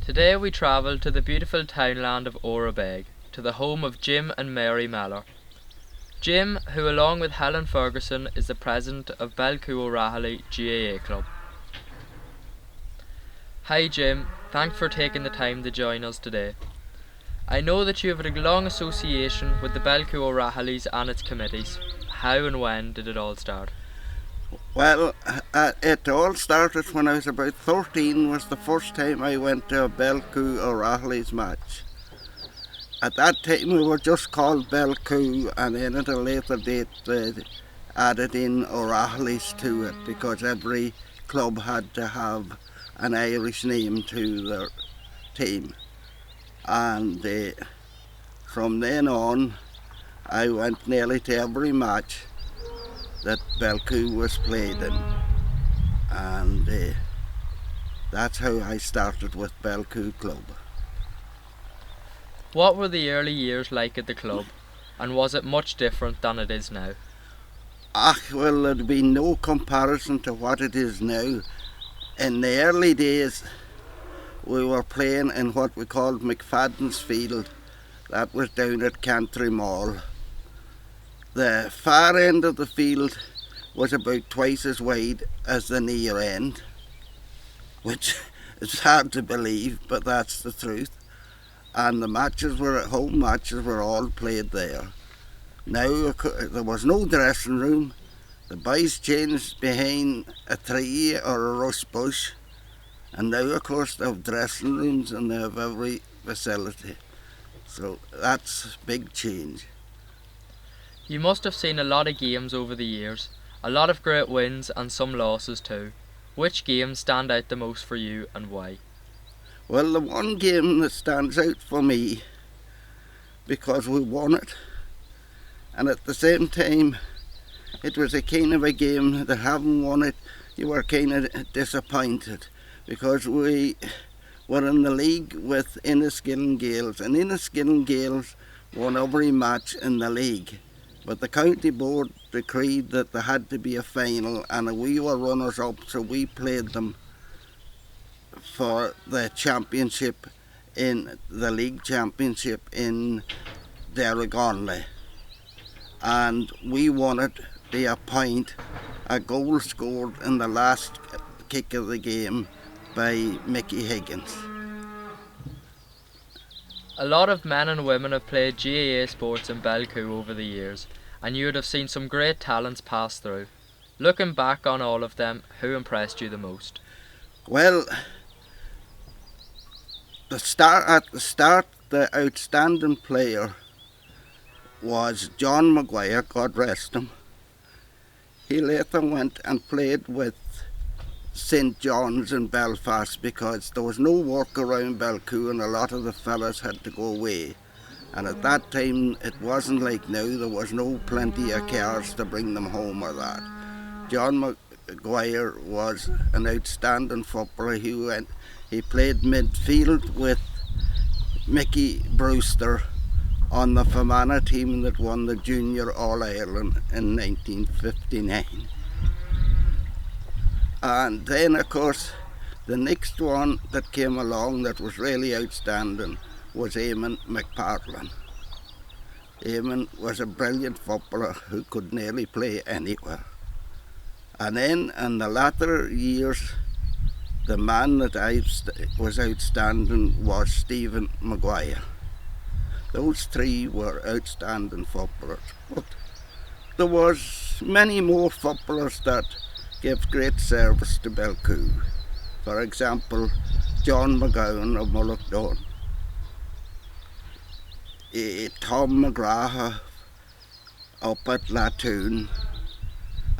Today we travel to the beautiful townland of Orabeg, to the home of Jim and Mary Mellor. Jim, who along with Helen Ferguson is the president of BelcooGAATV GAA Club. Hi Jim, thanks for taking the time to join us today. I know that you have a long association with the BelcooGAATVs and its committees. How and when did it all start? Well, it all started when I was about 13, was the first time I went to a BelcooGAATV's match. At that time we were just called Belcoo, and then at a later date they added in O'Rahilly's to it because every club had to have an Irish name to their team. And from then on I went nearly to every match that Belcoo was played in, and that's how I started with Belcoo Club. What were the early years like at the club, and was it much different than it is now? Well, there'd be no comparison to what it is now. In the early days we were playing in what we called McFadden's Field. That was down at Cantry Mall. The far end of the field was about twice as wide as the near end, which is hard to believe, but that's the truth. And the matches were home matches were all played there. Now there was no dressing room. The boys changed behind a tree or a rose bush, and now of course they have dressing rooms and they have every facility. So that's a big change. You must have seen a lot of games over the years, a lot of great wins and some losses too. Which games stand out the most for you and why? Well, the one game that stands out for me, because we won it, and at the same time it was a kind of a game that having won it you were kind of disappointed, because we were in the league with Enniskillen Gaels, and Enniskillen Gaels won every match in the league. But the county board decreed that there had to be a final, and we were runners-up, so we played them for the championship, in the league championship in Derrygonley. And we won it by a point, a goal scored in the last kick of the game by Mickey Higgins. A lot of men and women have played GAA sports in Belcoo over the years, and you would have seen some great talents pass through. Looking back on all of them, who impressed you the most? Well, at the start, the outstanding player was John Maguire, God rest him. He later went and played with St John's in Belfast because there was no work around Belcoo and a lot of the fellas had to go away. And at that time it wasn't like now, there was no plenty of cars to bring them home or that. John Maguire was an outstanding footballer. He played midfield with Mickey Brewster on the Fermanagh team that won the Junior All-Ireland in 1959. And then of course the next one that came along that was really outstanding was Eamon McPartlin. Eamon was a brilliant footballer who could nearly play anywhere. And then in the latter years the man that was outstanding was Stephen Maguire. Those three were outstanding footballers. But there was many more footballers that gave great service to Belcoo. For example, John McGowan of Mullockdown, Tom McGrath up at Latoon,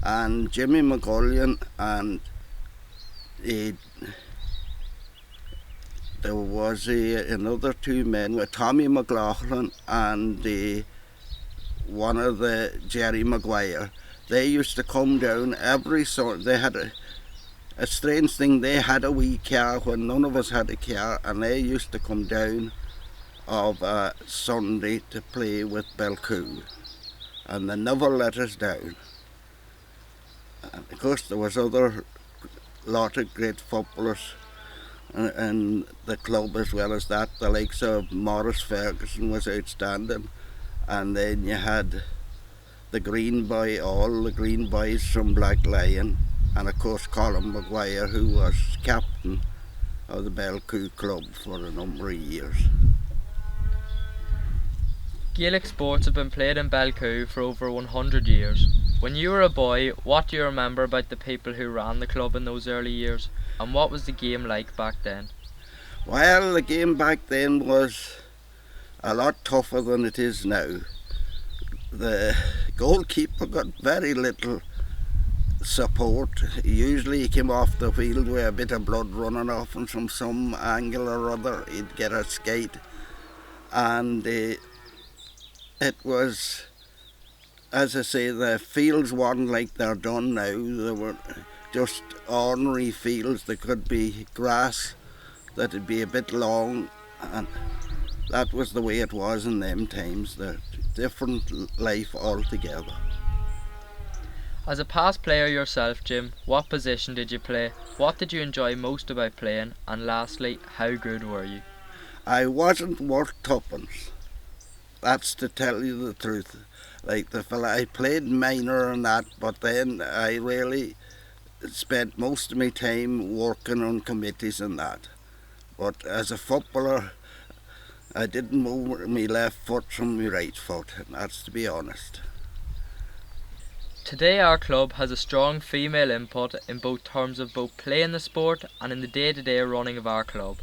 and Jimmy McGullion, and there was another two men with Tommy McLaughlin and one of the Jerry Maguire. They used to come down every Sunday. They had a strange thing, they had a wee car when none of us had a car, and they used to come down of a Sunday to play with Belcoo, and they never let us down. And of course there was other lot of great footballers and the club as well as that. The likes of Morris Ferguson was outstanding, and then you had the Green Boy, all the Green Boys from Black Lion, and of course Colin Maguire, who was captain of the Belcoo club for a number of years. Gaelic sports have been played in Belcoo for over 100 years. When you were a boy, what do you remember about the people who ran the club in those early years, and what was the game like back then? Well, the game back then was a lot tougher than it is now. The goalkeeper got very little support. Usually he came off the field with a bit of blood running off him from some angle or other. He'd get a skate, and it was, as I say, the fields weren't like they're done now. They were just ordinary fields. There could be grass that'd be a bit long, and that was the way it was in them times. The different life altogether. As a past player yourself, Jim, what position did you play? What did you enjoy most about playing? And lastly, how good were you? I wasn't worth tuppence. That's to tell you the truth. Like the fella, I played minor and that, but then I really spent most of my time working on committees and that. But as a footballer, I didn't move my left foot from my right foot, and that's to be honest. Today our club has a strong female input in both terms of both playing the sport and in the day-to-day running of our club.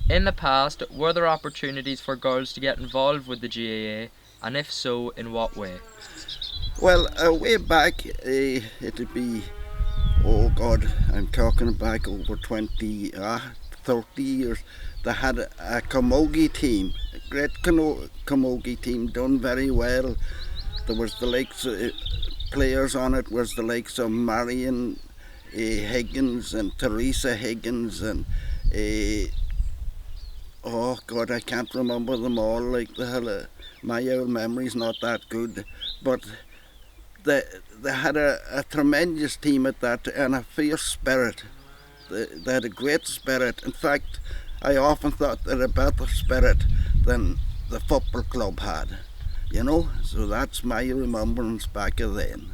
In the past, were there opportunities for girls to get involved with the GAA, and if so, in what way? Well, way back, it'd be, oh God, I'm talking back over 30 years. They had a camogie team, a great camogie team, done very well. There was the likes of players on it, was the likes of Marion Higgins and Teresa Higgins and oh God, I can't remember them all. Like the hell, my old memory's not that good, but they had a tremendous team at that, and a fierce spirit. They had a great spirit. In fact, I often thought they had a better spirit than the football club had, you know. So that's my remembrance back of then.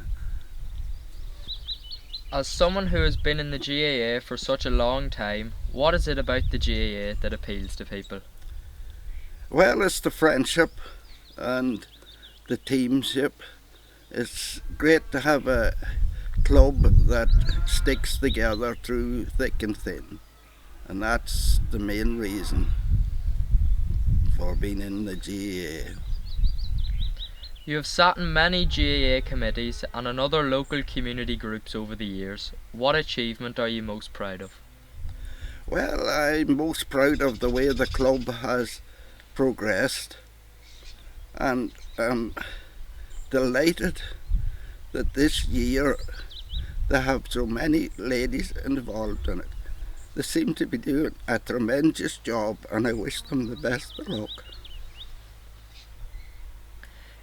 As someone who has been in the GAA for such a long time, what is it about the GAA that appeals to people? Well, it's the friendship and the teamship. It's great to have a club that sticks together through thick and thin, and that's the main reason for being in the GAA. You have sat in many GAA committees and in other local community groups over the years. What achievement are you most proud of? Well, I'm most proud of the way the club has progressed, and I'm delighted that this year they have so many ladies involved in it. They seem to be doing a tremendous job, and I wish them the best of luck.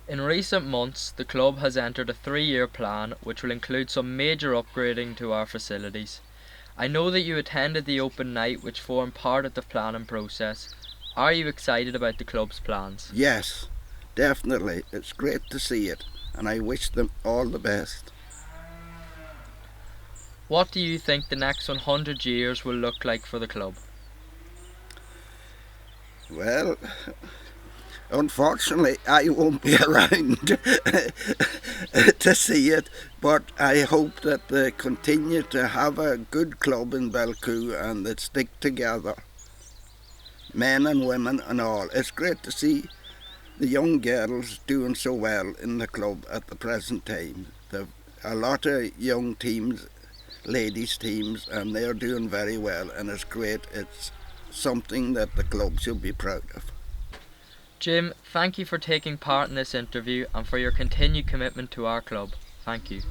In recent months, the club has entered a 3-year plan which will include some major upgrading to our facilities. I know that you attended the open night which formed part of the planning process. Are you excited about the club's plans? Yes, definitely. It's great to see it, and I wish them all the best. What do you think the next 100 years will look like for the club? Well, unfortunately, I won't be around to see it, but I hope that they continue to have a good club in Belcoo and that stick together, men and women and all. It's great to see the young girls doing so well in the club at the present time. There are a lot of young teams, ladies teams, and they're doing very well, and it's great. It's something that the club should be proud of. Jim, thank you for taking part in this interview and for your continued commitment to our club. Thank you.